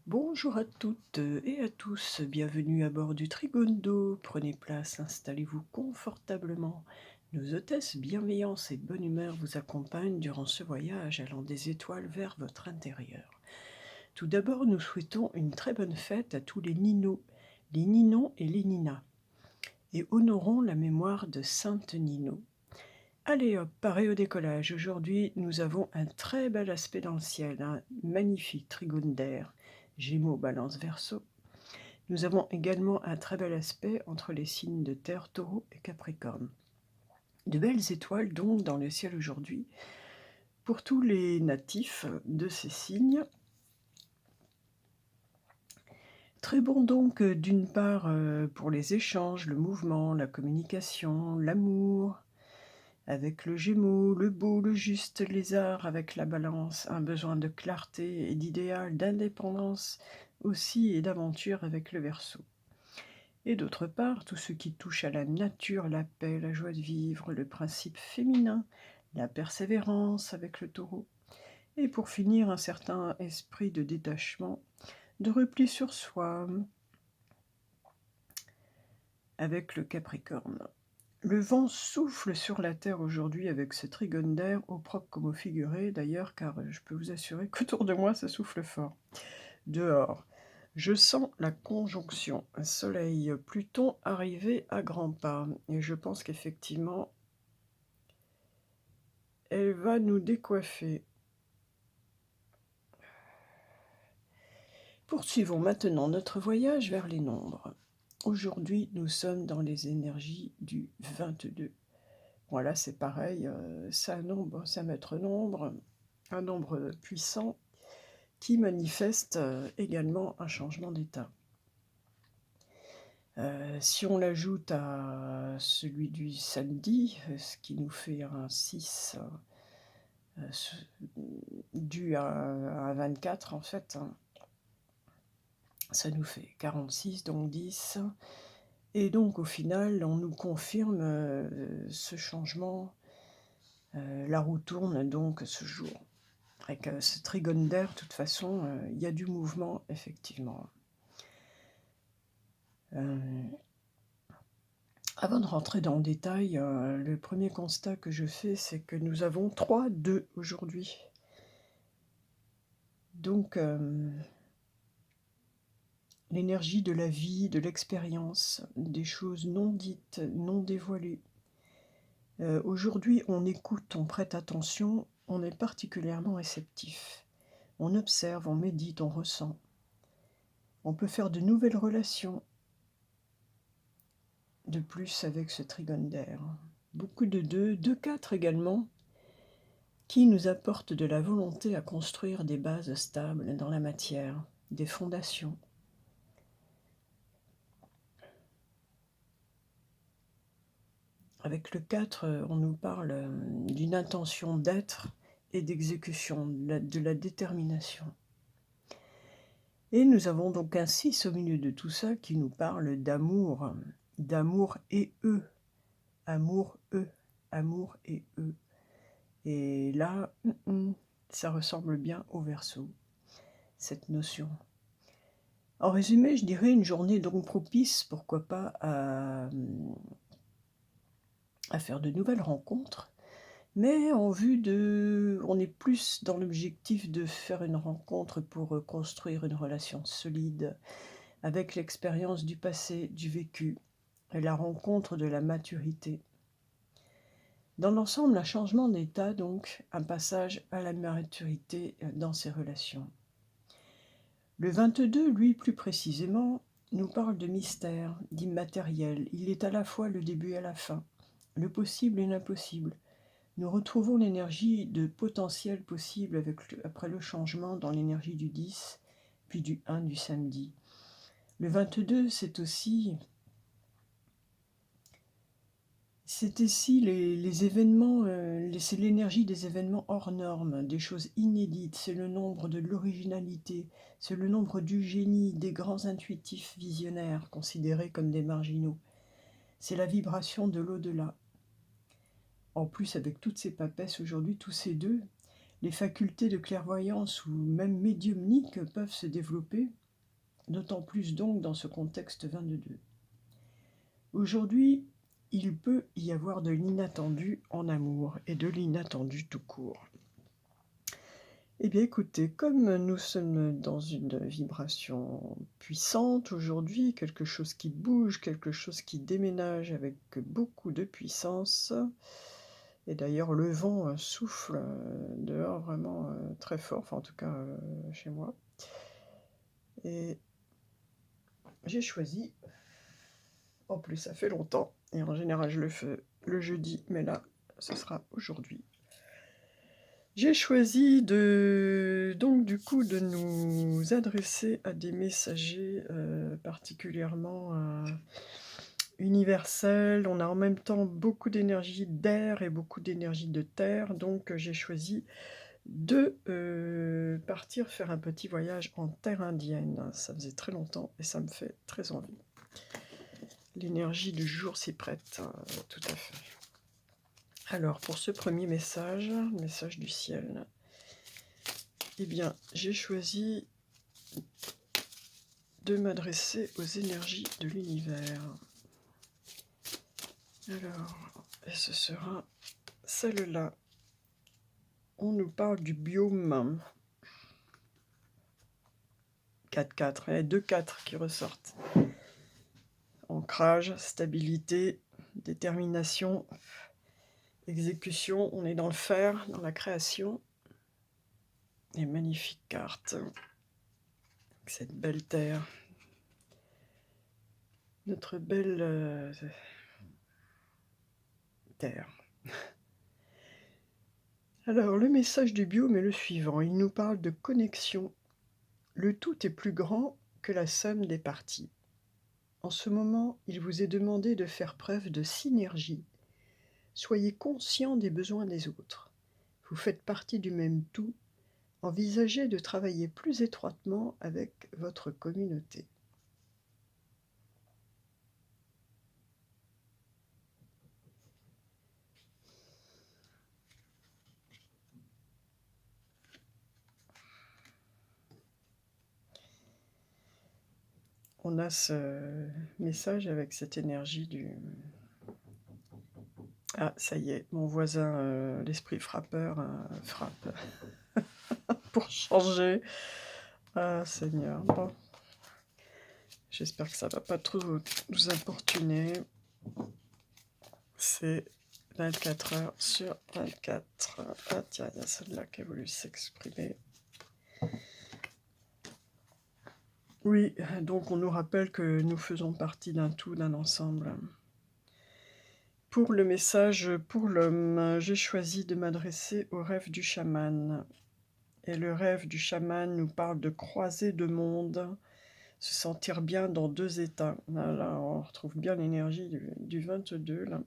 Bonjour à toutes et à tous, bienvenue à bord du Trigondo. Prenez place, installez-vous confortablement. Nos hôtesses bienveillance et bonne humeur vous accompagnent durant ce voyage allant des étoiles vers votre intérieur. Tout d'abord, nous souhaitons une très bonne fête à tous les Ninos, les Ninons et les Ninas, et honorons la mémoire de Sainte Nino. Allez hop, pareil au décollage. Aujourd'hui, nous avons un très bel aspect dans le ciel, un magnifique trigone d'air, Gémeaux, Balance, Verseau. Nous avons également un très bel aspect entre les signes de terre, Taureau et Capricorne. De belles étoiles donc dans le ciel aujourd'hui pour tous les natifs de ces signes. Très bon donc d'une part pour les échanges, le mouvement, la communication, l'amour, avec le Gémeaux, le beau, le juste, les arts avec la Balance, un besoin de clarté et d'idéal, d'indépendance aussi et d'aventure avec le Verseau. Et d'autre part, tout ce qui touche à la nature, la paix, la joie de vivre, le principe féminin, la persévérance avec le Taureau. Et pour finir, un certain esprit de détachement, de repli sur soi avec le Capricorne. Le vent souffle sur la terre aujourd'hui avec ce trigone d'air, au propre comme au figuré d'ailleurs, car je peux vous assurer qu'autour de moi ça souffle fort. Dehors, je sens la conjonction Soleil-Pluton arriver à grands pas et je pense qu'effectivement, elle va nous décoiffer. Poursuivons maintenant notre voyage vers les nombres. Aujourd'hui, nous sommes dans les énergies du 22. Voilà, c'est pareil, c'est un maître nombre, un nombre puissant qui manifeste également un changement d'état. Si on l'ajoute à celui du samedi, ce qui nous fait un 6 dû à 24 en fait, hein, ça nous fait 46, donc 10. Et donc au final, on nous confirme ce changement. La roue tourne donc ce jour. Avec ce trigone d'air, de toute façon, il y a du mouvement, effectivement. Avant de rentrer dans le détail, le premier constat que je fais, c'est que nous avons 3 2 aujourd'hui. Donc, l'énergie de la vie, de l'expérience, des choses non dites, non dévoilées. Aujourd'hui, on écoute, on prête attention, on est particulièrement réceptif. On observe, on médite, on ressent. On peut faire de nouvelles relations. De plus avec ce trigone d'air. Beaucoup de 2, 2-4 également, qui nous apportent de la volonté à construire des bases stables dans la matière, des fondations. Avec le 4, on nous parle d'une intention d'être et d'exécution, de la détermination. Et nous avons donc un 6 au milieu de tout ça qui nous parle d'amour et eux, amour et eux. Et là, ça ressemble bien au Verseau, cette notion. En résumé, je dirais une journée donc propice, pourquoi pas, à faire de nouvelles rencontres, mais en vue de... On est plus dans l'objectif de faire une rencontre pour construire une relation solide, avec l'expérience du passé, du vécu, et la rencontre de la maturité. Dans l'ensemble, un changement d'état, donc, un passage à la maturité dans ces relations. Le 22, lui, plus précisément, nous parle de mystère, d'immatériel. Il est à la fois le début et la fin, le possible et l'impossible. Nous retrouvons l'énergie de potentiel possible après le changement dans l'énergie du 10, puis du 1 du samedi. Le 22, c'est aussi les événements, c'est l'énergie des événements hors normes, des choses inédites, c'est le nombre de l'originalité, c'est le nombre du génie, des grands intuitifs visionnaires considérés comme des marginaux. C'est la vibration de l'au-delà. En plus, avec toutes ces papesses aujourd'hui, tous ces deux, Les facultés de clairvoyance ou même médiumnique peuvent se développer, d'autant plus donc dans ce contexte 22. Aujourd'hui, il peut y avoir de l'inattendu en amour et de l'inattendu tout court. Eh bien écoutez, comme nous sommes dans une vibration puissante aujourd'hui, quelque chose qui bouge, quelque chose qui déménage avec beaucoup de puissance, et d'ailleurs le vent souffle dehors vraiment très fort, enfin en tout cas chez moi, et j'ai choisi, en plus ça fait longtemps, et en général je le fais le jeudi, mais là ce sera aujourd'hui. J'ai choisi donc du coup de nous adresser à des messagers particulièrement universels. On a en même temps beaucoup d'énergie d'air et beaucoup d'énergie de terre, donc j'ai choisi de partir faire un petit voyage en terre indienne. Ça faisait très longtemps et ça me fait très envie. L'énergie du jour s'y prête, tout à fait. Alors pour ce premier message, message du ciel, eh bien, j'ai choisi de m'adresser aux énergies de l'univers. Alors, et ce sera celle-là. On nous parle du biome. 4-4, il y a 2-4 qui ressortent. Ancrage, stabilité, détermination, exécution. On est dans le faire, dans la création. Et magnifique carte. Cette belle terre. Notre belle terre. Alors, le message du biome est le suivant. Il nous parle de connexion. Le tout est plus grand que la somme des parties. En ce moment, il vous est demandé de faire preuve de synergie. Soyez conscient des besoins des autres. Vous faites partie du même tout. Envisagez de travailler plus étroitement avec votre communauté. On a ce message avec cette énergie du... Ah, ça y est, mon voisin, l'esprit frappeur, frappe pour changer. Ah, Seigneur. Bon. J'espère que ça va pas trop nous importuner. C'est 24 heures sur 24. Ah tiens, il y a celle-là qui a voulu s'exprimer. Oui, donc on nous rappelle que nous faisons partie d'un tout, d'un ensemble. Pour le message pour l'homme, j'ai choisi de m'adresser au rêve du chaman. Et le rêve du chaman nous parle de croiser deux mondes, se sentir bien dans deux états. Là, on retrouve bien l'énergie du 22, là.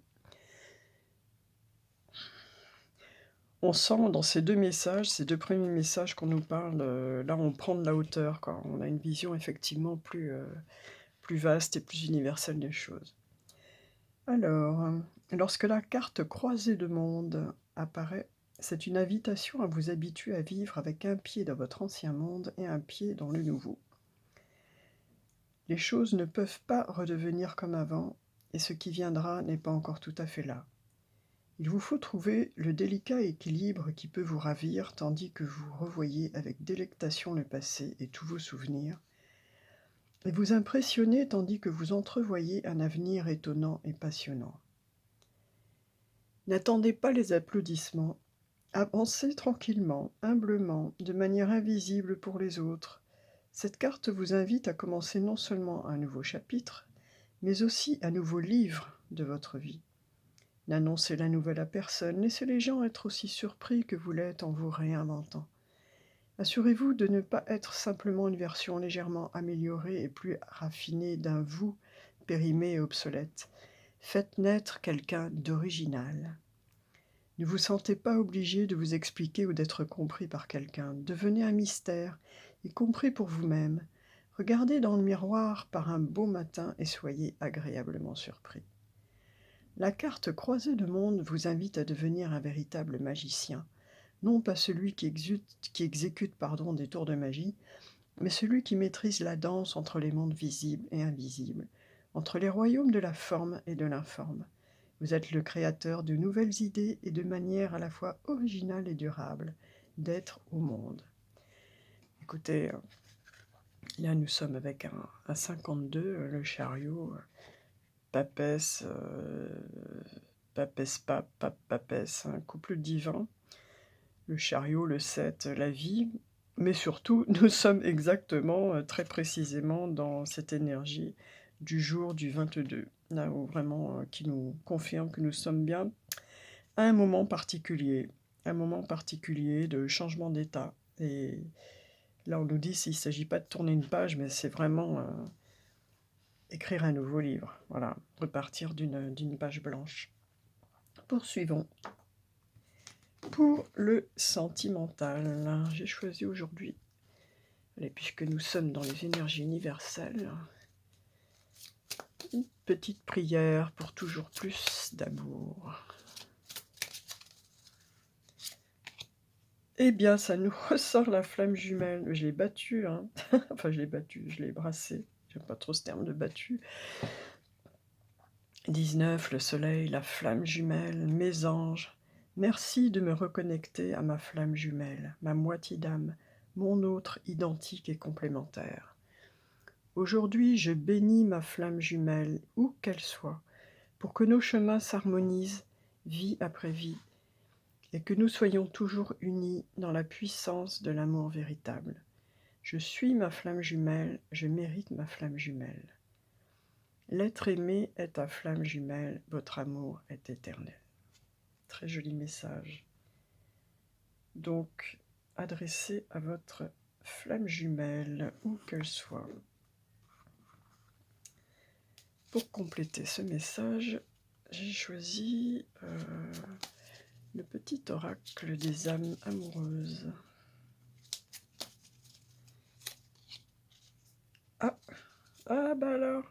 On sent dans ces deux messages, ces deux premiers messages qu'on nous parle, là on prend de la hauteur, quoi. On a une vision effectivement plus vaste et plus universelle des choses. Alors, lorsque la carte croisée de monde apparaît, c'est une invitation à vous habituer à vivre avec un pied dans votre ancien monde et un pied dans le nouveau. Les choses ne peuvent pas redevenir comme avant, et ce qui viendra n'est pas encore tout à fait là. Il vous faut trouver le délicat équilibre qui peut vous ravir tandis que vous revoyez avec délectation le passé et tous vos souvenirs, et vous impressionner tandis que vous entrevoyez un avenir étonnant et passionnant. N'attendez pas les applaudissements, avancez tranquillement, humblement, de manière invisible pour les autres. Cette carte vous invite à commencer non seulement un nouveau chapitre, mais aussi un nouveau livre de votre vie. N'annoncez la nouvelle à personne, laissez les gens être aussi surpris que vous l'êtes en vous réinventant. Assurez-vous de ne pas être simplement une version légèrement améliorée et plus raffinée d'un vous périmé et obsolète. Faites naître quelqu'un d'original. Ne vous sentez pas obligé de vous expliquer ou d'être compris par quelqu'un. Devenez un mystère, y compris pour vous-même. Regardez dans le miroir par un beau matin et soyez agréablement surpris. La carte croisée de monde vous invite à devenir un véritable magicien. non pas celui qui exécute des tours de magie, mais celui qui maîtrise la danse entre les mondes visibles et invisibles, entre les royaumes de la forme et de l'informe. Vous êtes le créateur de nouvelles idées et de manières à la fois originales et durables d'être au monde. Écoutez, là nous sommes avec un 52, le chariot, papesse, papesse pape, pape papesse, un couple divin, le chariot, le 7, la vie, mais surtout nous sommes exactement, très précisément dans cette énergie du jour du 22, là où vraiment, qui nous confirme que nous sommes bien à un moment particulier de changement d'état. Et là on nous dit s'il ne s'agit pas de tourner une page, mais c'est vraiment écrire un nouveau livre, voilà, repartir d'une page blanche. Poursuivons. Pour le sentimental, j'ai choisi aujourd'hui, puisque nous sommes dans les énergies universelles, une petite prière pour toujours plus d'amour. Eh bien, ça nous ressort la flamme jumelle. Je l'ai battue, hein. Enfin, je l'ai brassée. J'aime pas trop ce terme de battu. 19, le soleil, la flamme jumelle, mes anges. Merci de me reconnecter à ma flamme jumelle, ma moitié d'âme, mon autre identique et complémentaire. Aujourd'hui, je bénis ma flamme jumelle, où qu'elle soit, pour que nos chemins s'harmonisent, vie après vie, et que nous soyons toujours unis dans la puissance de l'amour véritable. Je suis ma flamme jumelle, je mérite ma flamme jumelle. L'être aimé est ta flamme jumelle, votre amour est éternel. Très joli message. Donc, adressé à votre flamme jumelle, où qu'elle soit. Pour compléter ce message, j'ai choisi le petit oracle des âmes amoureuses. Ah bah alors,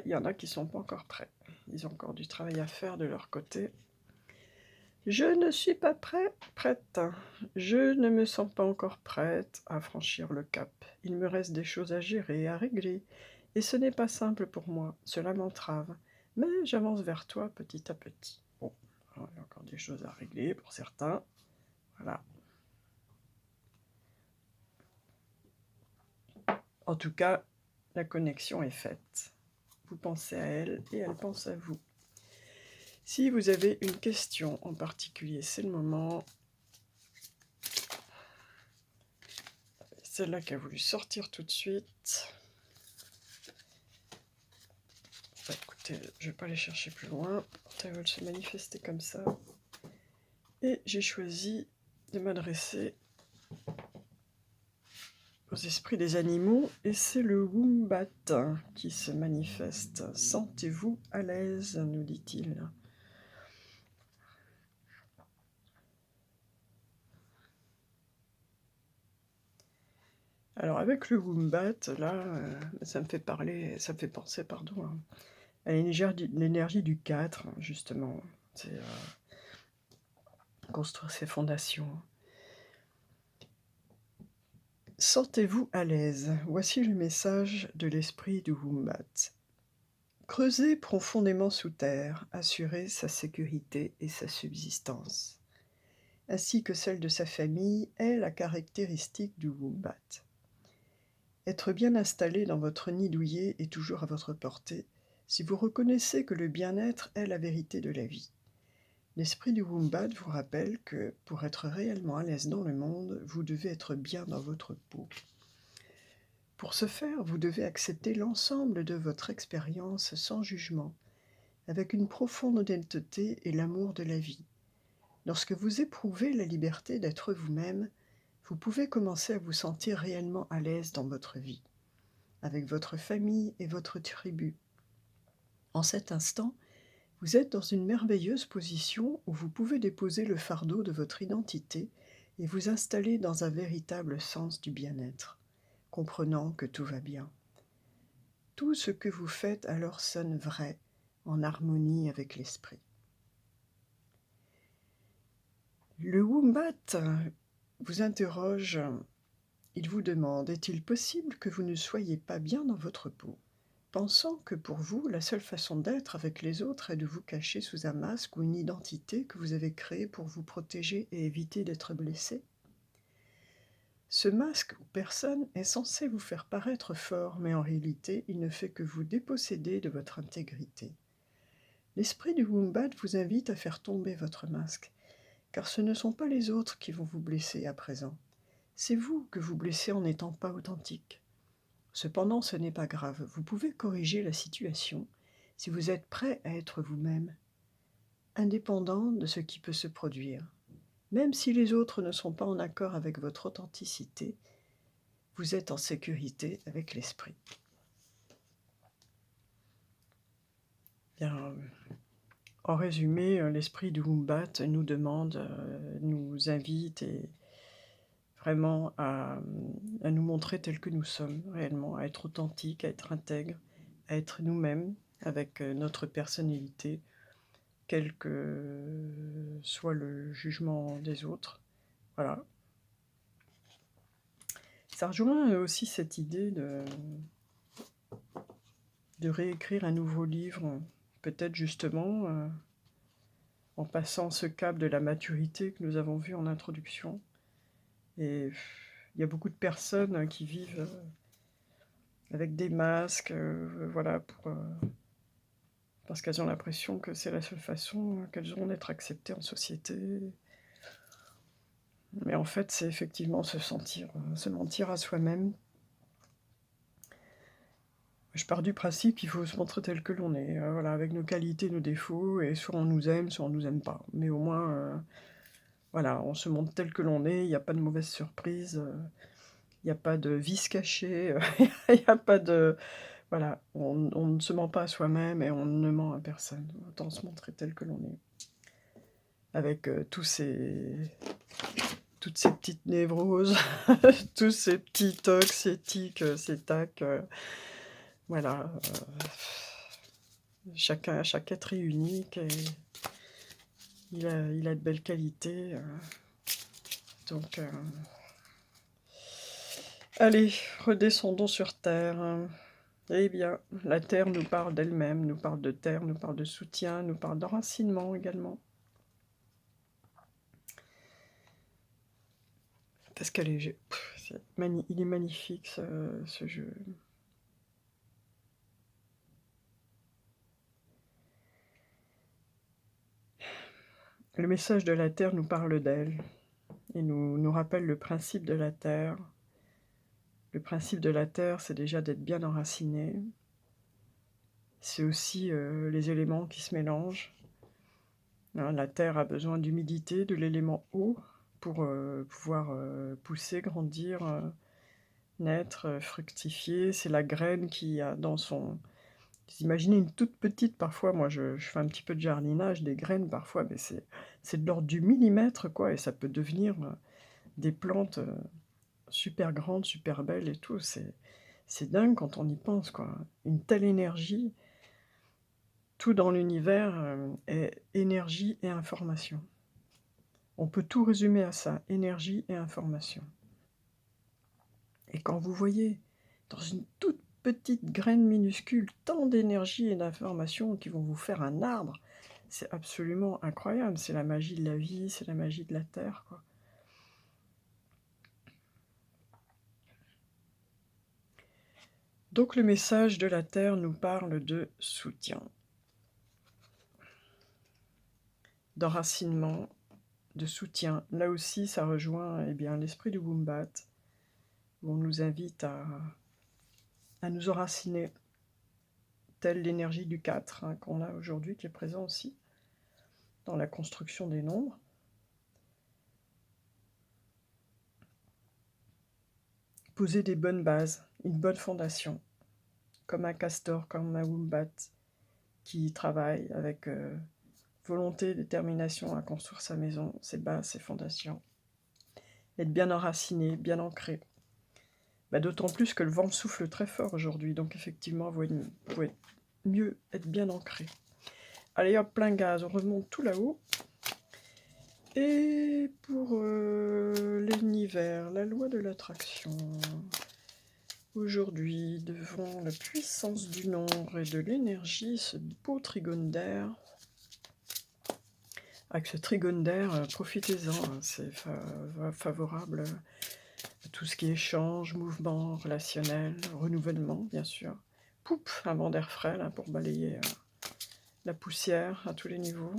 il y en a qui ne sont pas encore prêts. Ils ont encore du travail à faire de leur côté. Je ne suis pas prête. Je ne me sens pas encore prête à franchir le cap. Il me reste des choses à gérer, à régler. Et ce n'est pas simple pour moi. Cela m'entrave. Mais j'avance vers toi petit à petit. Bon, alors, il y a encore des choses à régler pour certains. Voilà. En tout cas, la connexion est faite. Vous pensez à elle et elle pense à vous. Si vous avez une question en particulier, c'est le moment. Celle-là qui a voulu sortir tout de suite. Bah, écoutez, je ne vais pas aller chercher plus loin. Elles veulent se manifester comme ça. Et j'ai choisi de m'adresser aux esprits des animaux. Et c'est le Wombat qui se manifeste. Sentez-vous à l'aise, nous dit-il. Alors avec le Wombat, là, ça me fait penser, à l'énergie du 4, justement. C'est construire ses fondations. Sentez-vous à l'aise. Voici le message de l'esprit du Wombat. Creuser profondément sous terre, assurer sa sécurité et sa subsistance, ainsi que celle de sa famille, est la caractéristique du Wombat. Être bien installé dans votre nid douillet est toujours à votre portée, si vous reconnaissez que le bien-être est la vérité de la vie. L'esprit du Wombat vous rappelle que, pour être réellement à l'aise dans le monde, vous devez être bien dans votre peau. Pour ce faire, vous devez accepter l'ensemble de votre expérience sans jugement, avec une profonde honnêteté et l'amour de la vie. Lorsque vous éprouvez la liberté d'être vous-même, vous pouvez commencer à vous sentir réellement à l'aise dans votre vie, avec votre famille et votre tribu. En cet instant, vous êtes dans une merveilleuse position où vous pouvez déposer le fardeau de votre identité et vous installer dans un véritable sens du bien-être, comprenant que tout va bien. Tout ce que vous faites alors sonne vrai, en harmonie avec l'esprit. Le Wombat vous interroge, il vous demande: est-il possible que vous ne soyez pas bien dans votre peau, pensant que pour vous, la seule façon d'être avec les autres est de vous cacher sous un masque ou une identité que vous avez créée pour vous protéger et éviter d'être blessé? Ce masque ou personne est censé vous faire paraître fort, mais en réalité, il ne fait que vous déposséder de votre intégrité. L'esprit du Wombat vous invite à faire tomber votre masque, car ce ne sont pas les autres qui vont vous blesser à présent. C'est vous que vous blessez en n'étant pas authentique. Cependant, ce n'est pas grave, vous pouvez corriger la situation si vous êtes prêt à être vous-même, indépendant de ce qui peut se produire. Même si les autres ne sont pas en accord avec votre authenticité, vous êtes en sécurité avec l'esprit. Bien, en résumé, l'esprit du Wombat nous demande, nous invite vraiment à nous montrer tels que nous sommes réellement, à être authentiques, à être intègres, à être nous-mêmes avec notre personnalité, quel que soit le jugement des autres. Voilà. Ça rejoint aussi cette idée de réécrire un nouveau livre, peut-être justement en passant ce cap de la maturité que nous avons vu en introduction. Et il y a beaucoup de personnes qui vivent avec des masques, voilà, parce qu'elles ont l'impression que c'est la seule façon qu'elles auront d'être acceptées en société. Mais en fait, c'est effectivement se mentir à soi-même. Je pars du principe qu'il faut se montrer tel que l'on est, voilà, avec nos qualités, nos défauts, et soit on nous aime, soit on nous aime pas. Mais au moins, voilà, on se montre tel que l'on est, il n'y a pas de mauvaise surprise, il n'y a pas de vice caché, il n'y a pas de... Voilà, on ne se ment pas à soi-même et on ne ment à personne. Autant se montrer tel que l'on est. Avec toutes ces petites névroses, tous ces petits tocs, ces tics, ces tacs, voilà. Chaque être est unique et il a de belles qualités. Donc, allez, redescendons sur Terre. Eh bien, la Terre nous parle d'elle-même, nous parle de terre, nous parle de soutien, nous parle d'enracinement également. Parce qu'elle est... il est magnifique ce jeu. Le message de la Terre nous parle d'elle et nous rappelle le principe de la Terre. Le principe de la Terre, c'est déjà d'être bien enraciné. C'est aussi les éléments qui se mélangent. Hein, la Terre a besoin d'humidité, de l'élément eau, pour pouvoir pousser, grandir, naître, fructifier. C'est la graine qui a dans son... Vous imaginez une toute petite, parfois, moi je fais un petit peu de jardinage, des graines parfois, mais c'est de l'ordre du millimètre, quoi, et ça peut devenir des plantes super grandes, super belles et tout. C'est dingue quand on y pense, quoi. Une telle énergie, tout dans l'univers est énergie et information. On peut tout résumer à ça, énergie et information. Et quand vous voyez dans une toute petite graine minuscule tant d'énergie et d'informations qui vont vous faire un arbre, c'est absolument incroyable. C'est la magie de la vie, c'est la magie de la Terre, quoi. Donc le message de la Terre nous parle de soutien, d'enracinement, de soutien. Là aussi, ça rejoint l'esprit du Wombat, où on nous invite à nous enraciner, telle l'énergie du 4 qu'on a aujourd'hui, qui est présent aussi dans la construction des nombres. Poser des bonnes bases, une bonne fondation, comme un castor, comme un Wombat, qui travaille avec volonté, détermination à construire sa maison, ses bases, ses fondations. Être bien enraciné, bien ancré. D'autant plus que le vent souffle très fort aujourd'hui, donc effectivement, vous pouvez mieux être bien ancré. Allez hop, plein gaz, on remonte tout là-haut. Et pour l'univers, la loi de l'attraction. Aujourd'hui, devant la puissance du nombre et de l'énergie, ce beau trigone d'air. Avec ce trigone d'air, profitez-en, hein, c'est favorable à tout ce qui est échange, mouvement, relationnel, renouvellement, bien sûr. Poup, un vent d'air frais là, pour balayer la poussière à tous les niveaux.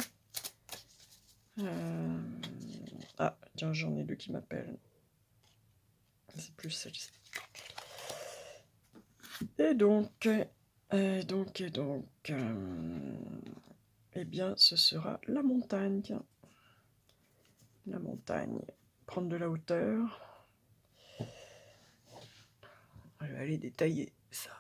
Ah, tiens, j'en ai deux qui m'appellent. C'est plus celle-ci. Et donc, eh bien, ce sera la montagne. La montagne. Prendre de la hauteur. Je vais aller détailler ça.